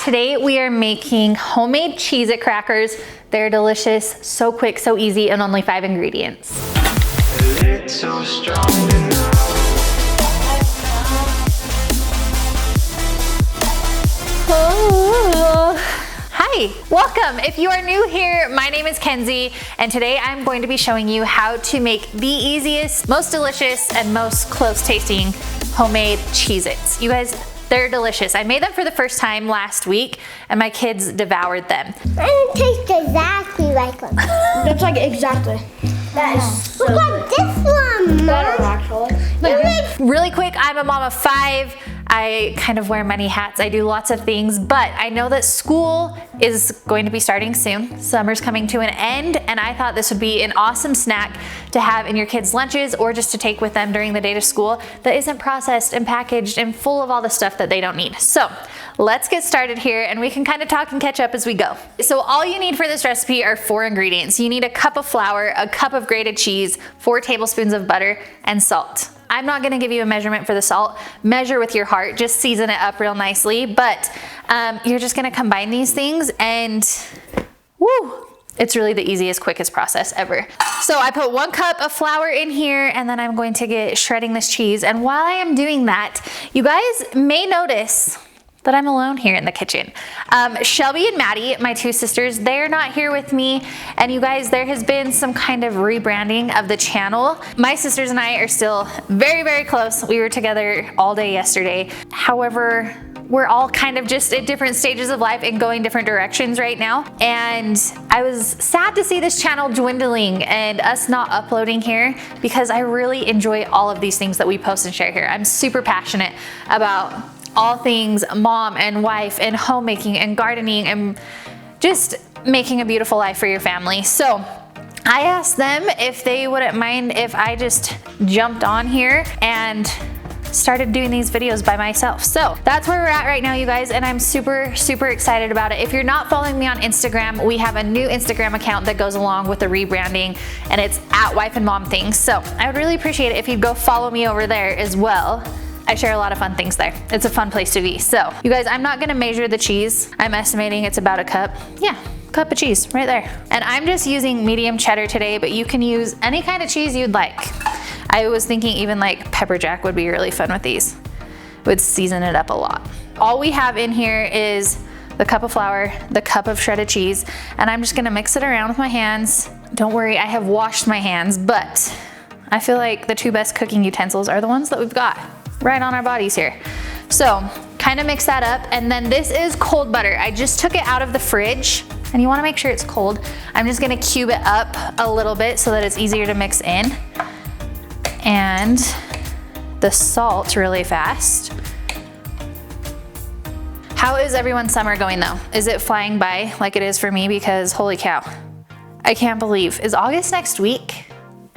Today we are making homemade Cheez-It crackers. They're delicious, so quick, so easy, and only 5 ingredients. Hi, welcome. If you are new here, my name is Kenzie, and today I'm going to be showing you how to make the easiest, most delicious, and most close tasting homemade Cheez-Its. You guys, they're delicious. I made them for the first time last week, and my kids devoured them. They taste exactly like them. That's like exactly. That is so Look at this one, Mom. better actually. Really quick, I'm a mom of 5. I kind of wear many hats. I do lots of things, but I know that school is going to be starting soon. Summer's coming to an end, and I thought this would be an awesome snack to have in your kids' lunches or just to take with them during the day to school that isn't processed and packaged and full of all the stuff that they don't need. So let's get started here, and we can kind of talk and catch up as we go. So all you need for this recipe are 4 ingredients. You need a cup of flour, a cup of grated cheese, 4 tablespoons of butter, and salt. I'm not gonna give you a measurement for the salt. Measure with your heart, just season it up real nicely, but you're just gonna combine these things and woo, it's really the easiest, quickest process ever. So I put 1 cup of flour in here, and then I'm going to get shredding this cheese. And while I am doing that, you guys may notice that I'm alone here in the kitchen. Shelby and Maddie, my 2 sisters, they're not here with me. And you guys, there has been some kind of rebranding of the channel. My sisters and I are still very, very close. We were together all day yesterday. However, we're all kind of just at different stages of life and going different directions right now. And I was sad to see this channel dwindling and us not uploading here, because I really enjoy all of these things that we post and share here. I'm super passionate about all things mom and wife and homemaking and gardening and just making a beautiful life for your family. So I asked them if they wouldn't mind if I just jumped on here and started doing these videos by myself. So that's where we're at right now, you guys, and I'm super, super excited about it. If you're not following me on Instagram, we have a new Instagram account that goes along with the rebranding, and it's at Wife and Mom Things. So I would really appreciate it if you'd go follow me over there as well. I share a lot of fun things there. It's a fun place to be. So you guys, I'm not gonna measure the cheese. I'm estimating it's about a cup. Yeah, cup of cheese right there. And I'm just using medium cheddar today, but you can use any kind of cheese you'd like. I was thinking even like pepper jack would be really fun with these. It would season it up a lot. All we have in here is the cup of flour, the cup of shredded cheese, and I'm just gonna mix it around with my hands. Don't worry, I have washed my hands, but I feel like the 2 best cooking utensils are the ones that we've got right on our bodies here. So kind of mix that up, and then this is cold butter. I just took it out of the fridge, and you want to make sure it's cold. I'm just going to cube it up a little bit so that it's easier to mix in. And the salt really fast. How is everyone's summer going though? Is it flying by like it is for me? Because holy cow, I can't believe, is August next week?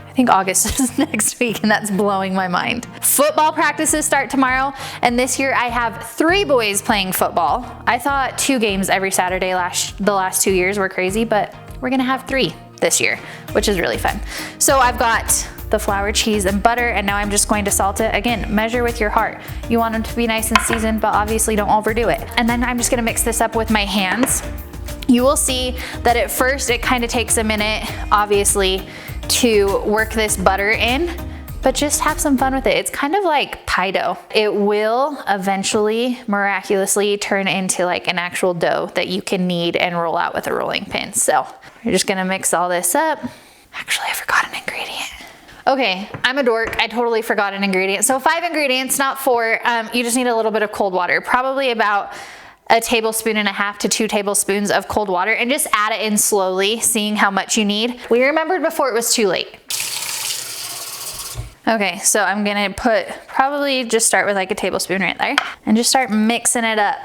I think August is next week, and that's blowing my mind. Football practices start tomorrow, and this year I have 3 boys playing football. I thought 2 games every Saturday the last 2 years were crazy, but we're gonna have 3 this year, which is really fun. So I've got the flour, cheese, and butter, and now I'm just going to salt it. Again, measure with your heart. You want them to be nice and seasoned, but obviously don't overdo it. And then I'm just gonna mix this up with my hands. You will see that at first it kind of takes a minute, obviously, to work this butter in, but just have some fun with it. It's kind of like pie dough. It will eventually miraculously turn into like an actual dough that you can knead and roll out with a rolling pin. So we're just gonna mix all this up. Actually, I forgot an ingredient. Okay, I'm a dork. I totally forgot an ingredient. So 5 ingredients, not 4. You just need a little bit of cold water, probably about 1.5 tablespoons to 2 tablespoons of cold water, and just add it in slowly, seeing how much you need. We remembered before it was too late. Okay, so I'm gonna probably just start with like 1 tablespoon right there, and just start mixing it up.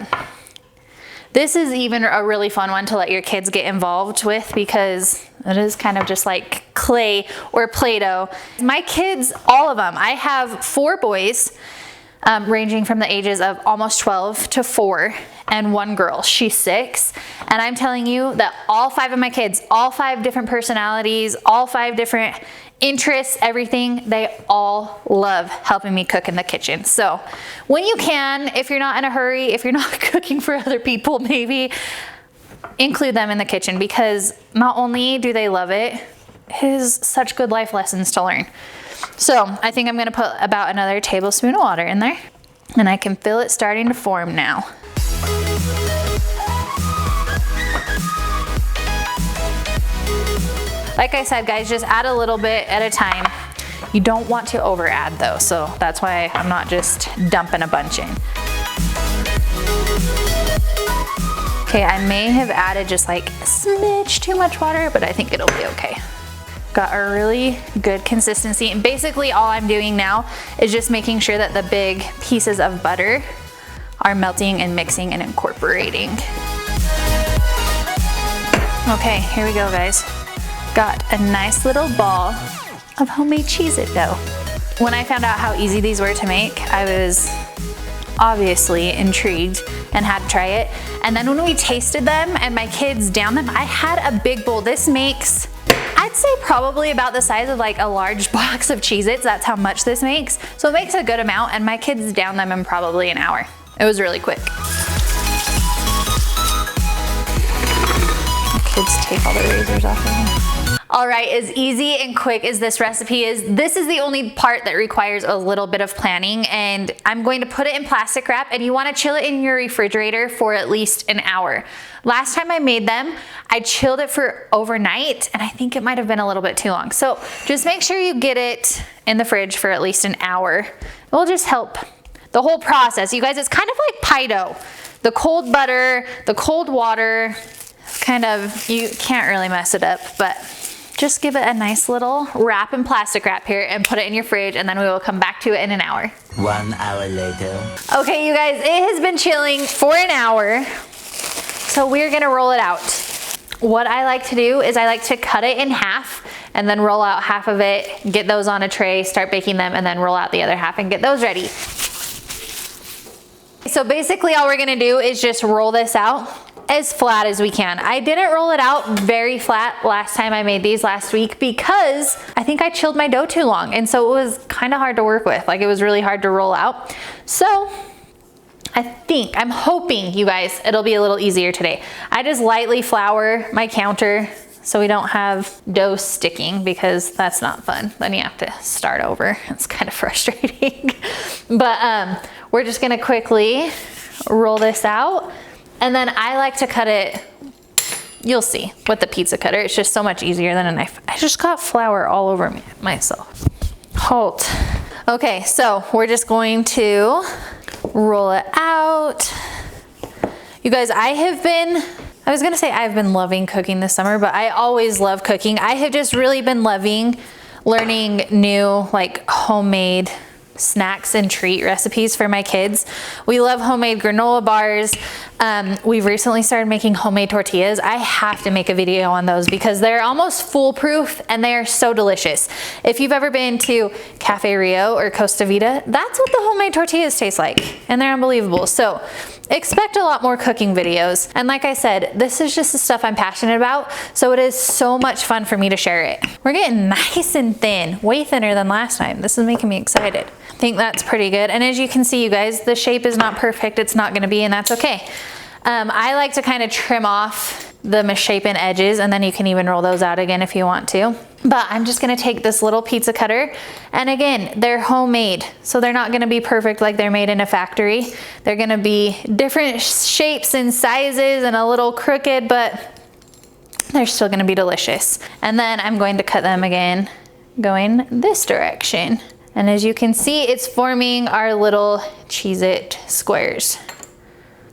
This is even a really fun one to let your kids get involved with, because it is kind of just like clay or Play-Doh. My kids, all of them, I have 4 boys, ranging from the ages of almost 12 to 4, and 1 girl, she's 6. And I'm telling you that all 5 of my kids, all 5 different personalities, all 5 different interests, everything. They all love helping me cook in the kitchen. So when you can, if you're not in a hurry, if you're not cooking for other people, maybe include them in the kitchen, because not only do they love it, it is such good life lessons to learn. So I think I'm gonna put about another tablespoon of water in there, and I can feel it starting to form now. Like I said, guys, just add a little bit at a time. You don't want to over add though, so that's why I'm not just dumping a bunch in. Okay, I may have added just like a smidge too much water, but I think it'll be okay. Got a really good consistency, and basically all I'm doing now is just making sure that the big pieces of butter are melting and mixing and incorporating. Okay, here we go, guys. Got a nice little ball of homemade Cheez-It dough. When I found out how easy these were to make, I was obviously intrigued and had to try it. And then when we tasted them and my kids downed them, I had a big bowl. This makes, I'd say probably about the size of like a large box of Cheez-Its. That's how much this makes. So it makes a good amount, and my kids downed them in probably an hour. It was really quick. My kids take all the razors off of them. All right, as easy and quick as this recipe is, this is the only part that requires a little bit of planning, and I'm going to put it in plastic wrap, and you wanna chill it in your refrigerator for at least an hour. Last time I made them, I chilled it for overnight, and I think it might have been a little bit too long. So just make sure you get it in the fridge for at least an hour. It will just help the whole process. You guys, it's kind of like pie dough. The cold butter, the cold water, kind of, you can't really mess it up, but just give it a nice little wrap in plastic wrap here and put it in your fridge, and then we will come back to it in an hour. 1 hour later. Okay, you guys, it has been chilling for an hour, so we're gonna roll it out. What I like to do is I like to cut it in half and then roll out half of it, get those on a tray, start baking them, and then roll out the other half and get those ready. So basically all we're gonna do is just roll this out as flat as we can. I didn't roll it out very flat last time I made these last week because I think I chilled my dough too long, and so it was kind of hard to work with. Like, it was really hard to roll out. So I'm hoping, you guys, it'll be a little easier today. I just lightly flour my counter so we don't have dough sticking, because that's not fun. Then you have to start over. It's kind of frustrating. But we're just gonna quickly roll this out. And then I like to cut it, you'll see, with the pizza cutter. It's just so much easier than a knife. I just got flour all over myself. Halt. Okay, so we're just going to roll it out. You guys, I've been loving cooking this summer, but I always love cooking. I have just really been loving learning new, like, homemade snacks and treat recipes for my kids. We love homemade granola bars. We've recently started making homemade tortillas. I have to make a video on those because they're almost foolproof and they are so delicious. If you've ever been to Cafe Rio or Costa Vida, that's what the homemade tortillas taste like, and they're unbelievable. So expect a lot more cooking videos. And like I said, this is just the stuff I'm passionate about, so it is so much fun for me to share it. We're getting nice and thin, way thinner than last time. This is making me excited. I think that's pretty good. And as you can see, you guys, the shape is not perfect. It's not gonna be, and that's okay. I like to kind of trim off the misshapen edges, and then you can even roll those out again if you want to. But I'm just gonna take this little pizza cutter, and again, they're homemade, so they're not gonna be perfect like they're made in a factory. They're gonna be different shapes and sizes and a little crooked, but they're still gonna be delicious. And then I'm going to cut them again, going this direction. And as you can see, it's forming our little Cheez-It squares.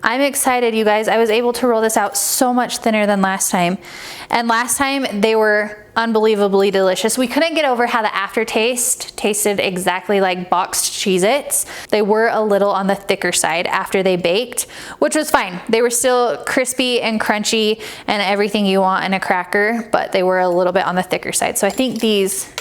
I'm excited, you guys. I was able to roll this out so much thinner than last time. And last time they were unbelievably delicious. We couldn't get over how the aftertaste tasted exactly like boxed Cheez-Its. They were a little on the thicker side after they baked, which was fine. They were still crispy and crunchy and everything you want in a cracker, but they were a little bit on the thicker side. So I think these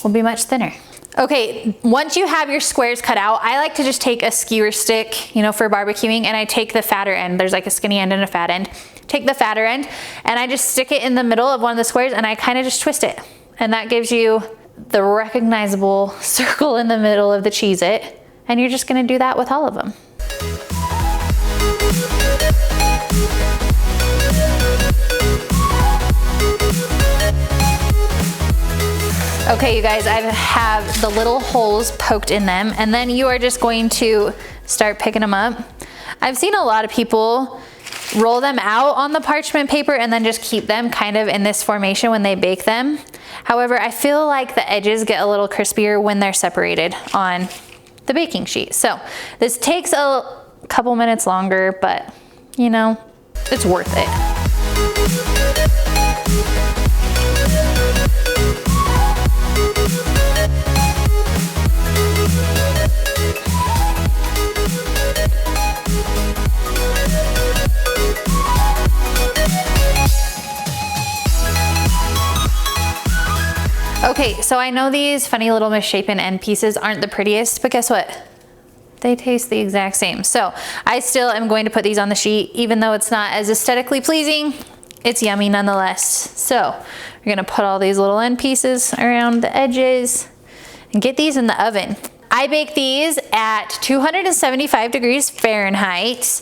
will be much thinner. Okay, once you have your squares cut out, I like to just take a skewer stick, you know, for barbecuing, and I take the fatter end. There's like a skinny end and a fat end. Take the fatter end, and I just stick it in the middle of one of the squares, and I kind of just twist it. And that gives you the recognizable circle in the middle of the Cheez-It. And you're just gonna do that with all of them. Okay, you guys, I have the little holes poked in them, and then you are just going to start picking them up. I've seen a lot of people roll them out on the parchment paper and then just keep them kind of in this formation when they bake them. However, I feel like the edges get a little crispier when they're separated on the baking sheet. So this takes a couple minutes longer, but you know, it's worth it. Okay, so I know these funny little misshapen end pieces aren't the prettiest, but guess what? They taste the exact same. So I still am going to put these on the sheet, even though it's not as aesthetically pleasing, it's yummy nonetheless. So we're gonna put all these little end pieces around the edges and get these in the oven. I bake these at 275 degrees Fahrenheit,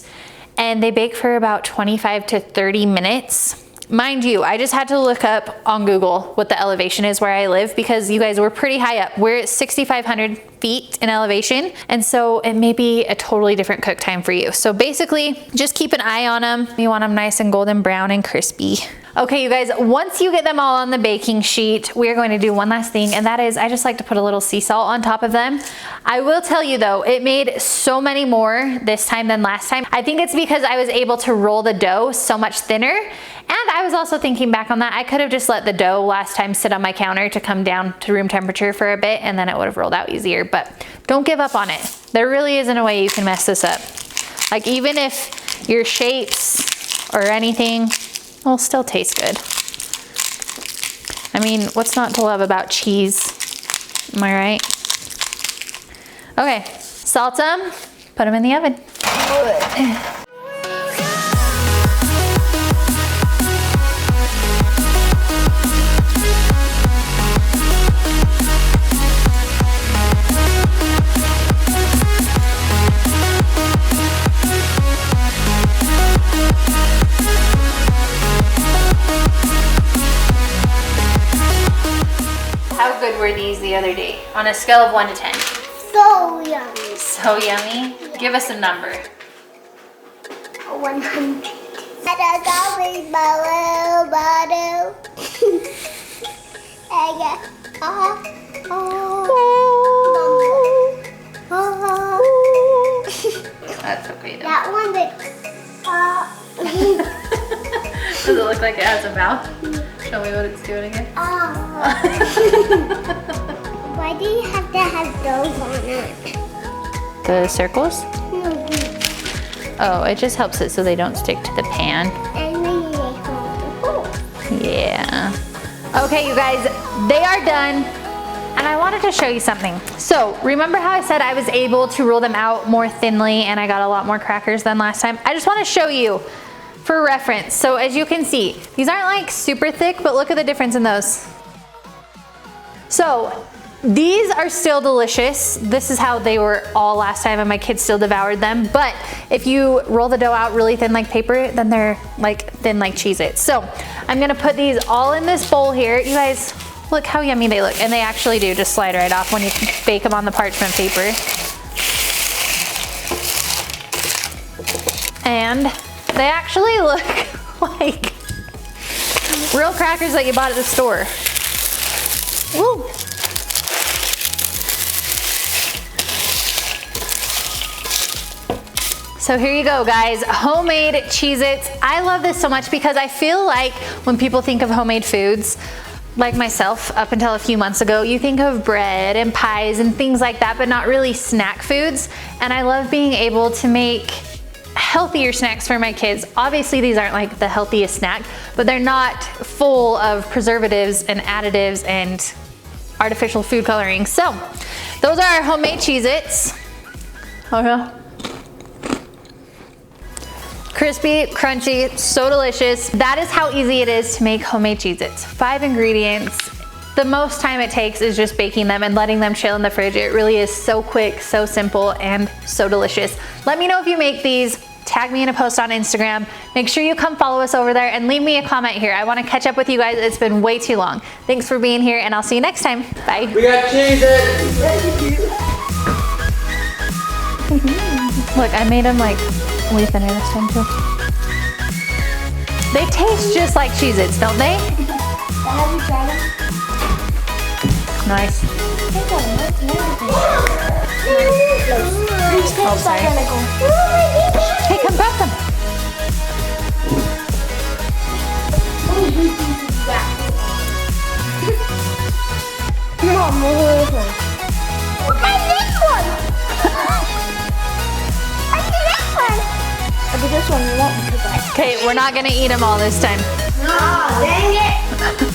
and they bake for about 25 to 30 minutes. Mind you, I just had to look up on Google what the elevation is where I live, because you guys were pretty high up. We're at 6,500 feet in elevation, and so it may be a totally different cook time for you. So basically, just keep an eye on them. You want them nice and golden brown and crispy. Okay, you guys, once you get them all on the baking sheet, we're going to do one last thing, and that is I just like to put a little sea salt on top of them. I will tell you though, it made so many more this time than last time. I think it's because I was able to roll the dough so much thinner. And I was also thinking back on that, I could have just let the dough last time sit on my counter to come down to room temperature for a bit, and then it would have rolled out easier, but don't give up on it. There really isn't a way you can mess this up. Like, even if your shapes or anything will still taste good. I mean, what's not to love about cheese? Am I right? Okay, salt them, put them in the oven. How good were these the other day? On a scale of 1 to 10. So yummy. So yummy. Give us a number. 100. I got bottle. That's okay though. That one Does it look like it has a mouth? Show me what it's doing again. Why do you have to have those on it? The circles? Oh, it just helps it so they don't stick to the pan. And maybe they hold. Yeah. Okay, you guys, they are done. And I wanted to show you something. So remember how I said I was able to roll them out more thinly and I got a lot more crackers than last time? I just want to show you for reference. So as you can see, these aren't like super thick, but look at the difference in those. So these are still delicious. This is how they were all last time and my kids still devoured them. But if you roll the dough out really thin like paper, then they're like thin like Cheez-Its. So I'm gonna put these all in this bowl here. You guys, look how yummy they look. And they actually do just slide right off when you bake them on the parchment paper. And they actually look like real crackers that you bought at the store. Woo. So here you go, guys, homemade Cheez-Its. I love this so much because I feel like when people think of homemade foods, like myself up until a few months ago, you think of bread and pies and things like that, but not really snack foods. And I love being able to make healthier snacks for my kids. Obviously these aren't like the healthiest snack, but they're not full of preservatives and additives and artificial food coloring. So those are our homemade Cheez-Its. Oh yeah. Crispy, crunchy, so delicious. That is how easy it is to make homemade Cheez-Its. 5 ingredients, the most time it takes is just baking them and letting them chill in the fridge. It really is so quick, so simple, and so delicious. Let me know if you make these. Tag me in a post on Instagram. Make sure you come follow us over there and leave me a comment here. I want to catch up with you guys. It's been way too long. Thanks for being here, and I'll see you next time. Bye. We got Cheez-Its. Look, I made them like way thinner this time too. They taste just like Cheez-Its, don't they? Have you tried them? Nice. These taste sorry. identical. Hey, come grab them. Mom, look at this one. Look at this one. Look at this one. Look at this one, you won't because I. Okay, we're not gonna eat them all this time. Ah, dang it!